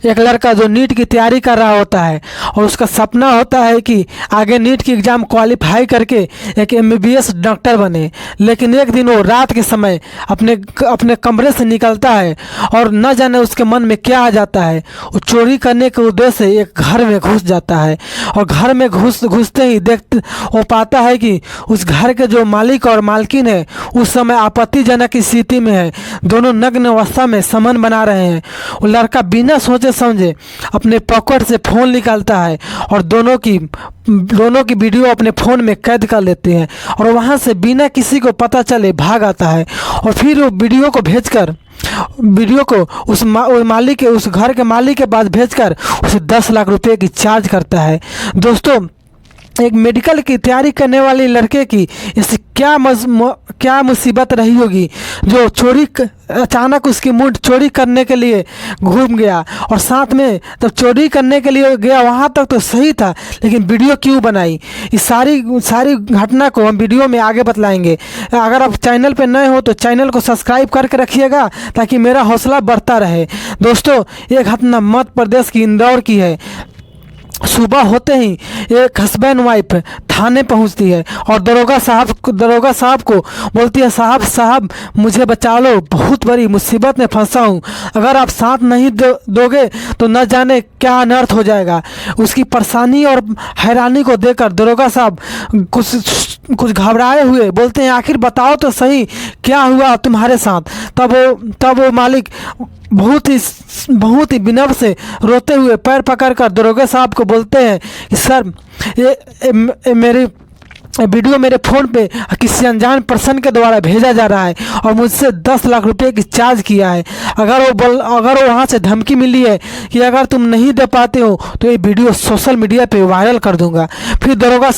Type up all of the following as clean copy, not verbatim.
एक लड़का जो नीट की तैयारी कर रहा होता है और उसका सपना होता है कि आगे नीट की एग्ज़ाम क्वालिफाई करके एक MBBS डॉक्टर बने। लेकिन एक दिन वो रात के समय अपने कमरे से निकलता है और न जाने उसके मन में क्या आ जाता है। वो चोरी करने के उद्देश्य से एक घर में घुस जाता है और घर में घुसते ही वो पाता है कि उस घर के जो मालिक और मालकिन है उस समय आपत्तिजनक स्थिति में है। दोनों नग्न अवस्था में संबंध बना रहे हैं। वो लड़का बिना सोचे समझे अपने पॉकेट से फ़ोन निकालता है और दोनों की वीडियो अपने फ़ोन में कैद कर लेते हैं और वहाँ से बिना किसी को पता चले भाग आता है। और फिर वो वीडियो को उस घर के मालिक के पास भेजकर उसे 10 लाख रुपए की चार्ज करता है। दोस्तों, एक मेडिकल की तैयारी करने वाले लड़के की इससे क्या मुसीबत रही होगी जो अचानक उसकी मूड चोरी करने के लिए घूम गया। और साथ में जब चोरी करने के लिए गया वहाँ तक तो सही था, लेकिन वीडियो क्यों बनाई, इस सारी घटना को हम वीडियो में आगे बतलाएंगे। अगर आप चैनल पे नए हो तो चैनल को सब्सक्राइब करके रखिएगा ताकि मेरा हौसला बढ़ता रहे। दोस्तों, ये घटना मध्य प्रदेश की इंदौर की है। सुबह होते ही एक हस्बैंड वाइफ थाने पहुंचती है और दरोगा साहब को बोलती है, साहब मुझे बचा लो, बहुत बड़ी मुसीबत में फंसा हूं, अगर आप साथ नहीं दोगे तो न जाने क्या अनर्थ हो जाएगा। उसकी परेशानी और हैरानी को देखकर दरोगा साहब कुछ घबराए हुए बोलते हैं, आखिर बताओ तो सही क्या हुआ तुम्हारे साथ। तब वो मालिक बहुत ही विनम्र से रोते हुए पैर पकड़कर दरोगा साहब को बोलते हैं कि सर, ये मेरी वीडियो मेरे फ़ोन पे किसी अनजान पर्सन के द्वारा भेजा जा रहा है और मुझसे 10 लाख रुपए की चार्ज किया है। अगर वो वहाँ से धमकी मिली है कि अगर तुम नहीं दे पाते हो तो ये वीडियो सोशल मीडिया पे वायरल कर दूंगा। फिर दरोगा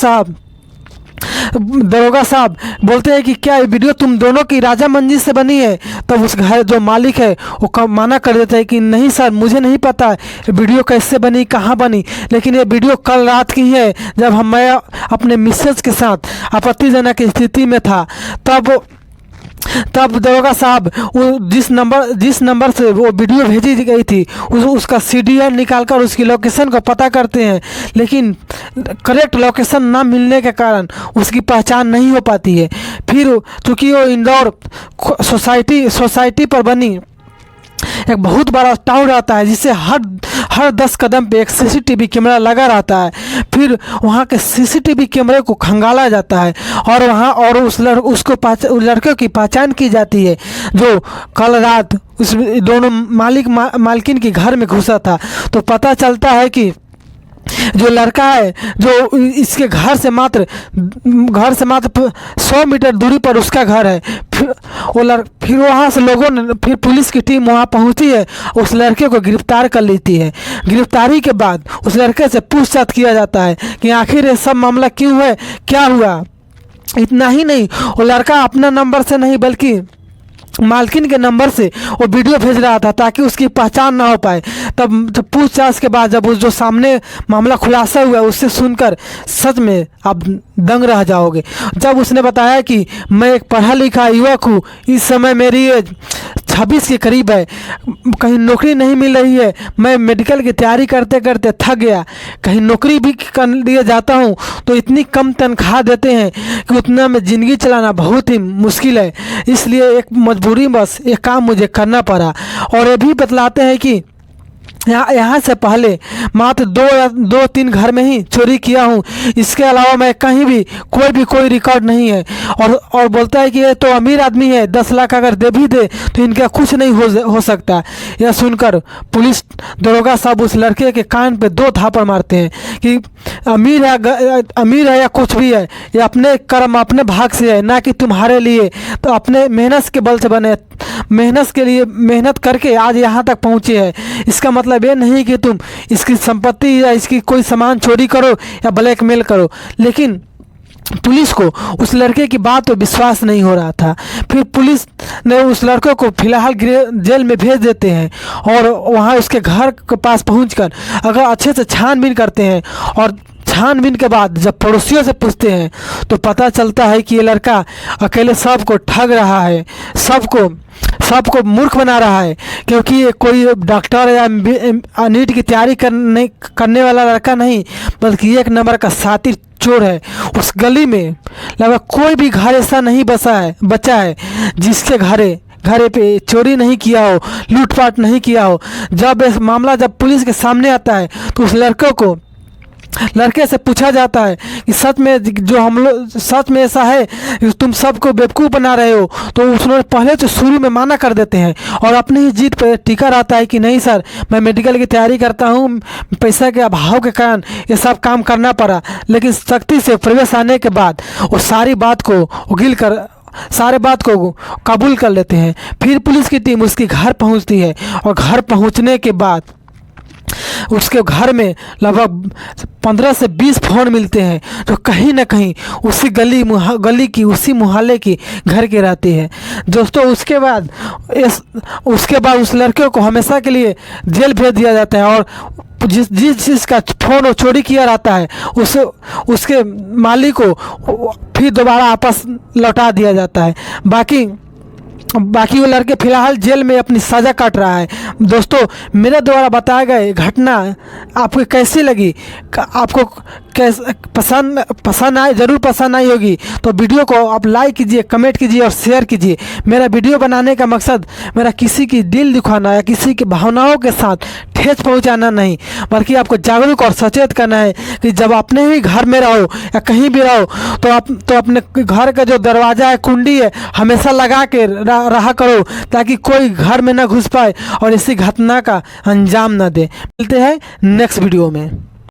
साहब बोलते हैं कि क्या ये वीडियो तुम दोनों की राजा मंजी से बनी है। तब उस घर जो मालिक है वो मना कर देता है कि नहीं सर, मुझे नहीं पता वीडियो कैसे बनी, कहाँ बनी, लेकिन ये वीडियो कल रात की है जब मैं अपने मिसेज के साथ आपत्तिजनक स्थिति में था। तब दरोगा साहब जिस नंबर से वो वीडियो भेजी गई थी उसका CDR निकालकर उसकी लोकेशन को पता करते हैं, लेकिन करेक्ट लोकेशन ना मिलने के कारण उसकी पहचान नहीं हो पाती है। फिर चूँकि वो इंदौर सोसाइटी पर बनी एक बहुत बड़ा टावर रहता है जिससे हर 10 कदम पे एक CCTV कैमरा लगा रहता है। फिर वहाँ के CCTV कैमरे को खंगाला जाता है और उस लड़के की पहचान की जाती है जो कल रात उस दोनों मालकिन के घर में घुसा था। तो पता चलता है कि जो लड़का है जो इसके घर से मात्र 100 मीटर दूरी पर उसका घर है। फिर वहाँ से फिर पुलिस की टीम वहाँ पहुँचती है, उस लड़के को गिरफ्तार कर लेती है। गिरफ्तारी के बाद उस लड़के से पूछताछ किया जाता है कि आखिर ये सब मामला क्यों है, क्या हुआ। इतना ही नहीं, वो लड़का अपना नंबर से नहीं बल्कि मालकिन के नंबर से वो वीडियो भेज रहा था ताकि उसकी पहचान ना हो पाए। तब पूछताछ के बाद जब उस जो सामने मामला खुलासा हुआ उससे सुनकर सच में आप दंग रह जाओगे। जब उसने बताया कि मैं एक पढ़ा लिखा युवक हूँ, इस समय मेरी एज 26 के करीब है, कहीं नौकरी नहीं मिल रही है, मैं मेडिकल की तैयारी करते करते थक गया, कहीं नौकरी भी कर लिए जाता हूँ तो इतनी कम तनख्वाह देते हैं कि उतना में ज़िंदगी चलाना बहुत ही मुश्किल है, इसलिए एक मजबूरी बस ये काम मुझे करना पड़ा। और ये भी बतलाते हैं कि यहाँ से पहले मात्र 2-3 घर में ही चोरी किया हूँ, इसके अलावा मैं कहीं भी कोई रिकॉर्ड नहीं है। और बोलता है कि ये तो अमीर आदमी है, 10 लाख अगर दे भी दे तो इनका कुछ नहीं हो सकता। यह सुनकर पुलिस दरोगा साहब उस लड़के के कान पे 2 थापड़ मारते हैं कि अमीर है या कुछ भी है, ये अपने कर्म अपने भाग से है, ना कि तुम्हारे लिए। तो अपने मेहनत के बल से बने, मेहनत करके आज यहाँ तक पहुँचे हैं। इसका मतलब ये नहीं कि तुम इसकी संपत्ति या इसकी कोई सामान चोरी करो या ब्लैकमेल करो। लेकिन पुलिस को उस लड़के की बात तो विश्वास नहीं हो रहा था। फिर पुलिस ने उस लड़के को फिलहाल जेल में भेज देते हैं और वहाँ उसके घर के पास पहुंचकर अगर अच्छे से छानबीन करते हैं और छानबीन के बाद जब पड़ोसियों से पूछते हैं तो पता चलता है कि ये लड़का अकेले सबको ठग रहा है, सबको सबको मूर्ख बना रहा है, क्योंकि ये कोई डॉक्टर या नीट की तैयारी करने वाला लड़का नहीं, बल्कि एक नंबर का शातिर चोर है। उस गली में लगभग कोई भी घर ऐसा नहीं बचा है जिसके घरे पे चोरी नहीं किया हो, लूटपाट नहीं किया हो। जब इस मामला जब पुलिस के सामने आता है तो उस लड़के से पूछा जाता है कि सच में जो हम लोग सच में ऐसा है कि तुम सबको बेवकूफ़ बना रहे हो, तो उसने पहले तो शुरू में माना कर देते हैं और अपनी ही जीत पर टिका रहता है कि नहीं सर, मैं मेडिकल की तैयारी करता हूँ, पैसा के अभाव के कारण ये सब काम करना पड़ा। लेकिन सख्ती से प्रवेश आने के बाद वो सारी बात को कबूल कर लेते हैं। फिर पुलिस की टीम उसके घर पहुंचती है और घर पहुंचने के बाद उसके घर में लगभग 15 से 20 फ़ोन मिलते हैं जो कहीं ना कहीं उसी गली की उसी मोहल्ले की घर के रहती है। दोस्तों उसके बाद उस लड़के को हमेशा के लिए जेल भेज दिया जाता है और जिस चीज़ का फ़ोन वो चोरी किया रहता है उसके मालिक को फिर दोबारा आपस लौटा दिया जाता है। बाकी वो लड़के फिलहाल जेल में अपनी सज़ा काट रहा है। दोस्तों मेरे द्वारा बताया गए घटना आपको कैसी लगी, आपको कैसे पसंद आए, ज़रूर पसंद आई होगी तो वीडियो को आप लाइक कीजिए, कमेंट कीजिए और शेयर कीजिए। मेरा वीडियो बनाने का मकसद मेरा किसी की दिल दुखाना या किसी की भावनाओं के साथ ठेस पहुंचाना नहीं, बल्कि आपको जागरूक और सचेत करना है कि जब अपने ही घर में रहो या कहीं भी रहो तो अपने घर का जो दरवाज़ा है, कुंडी है, हमेशा लगा के रहा करो ताकि कोई घर में ना घुस पाए और इसी घटना का अंजाम ना दे। मिलते हैं नेक्स्ट वीडियो में।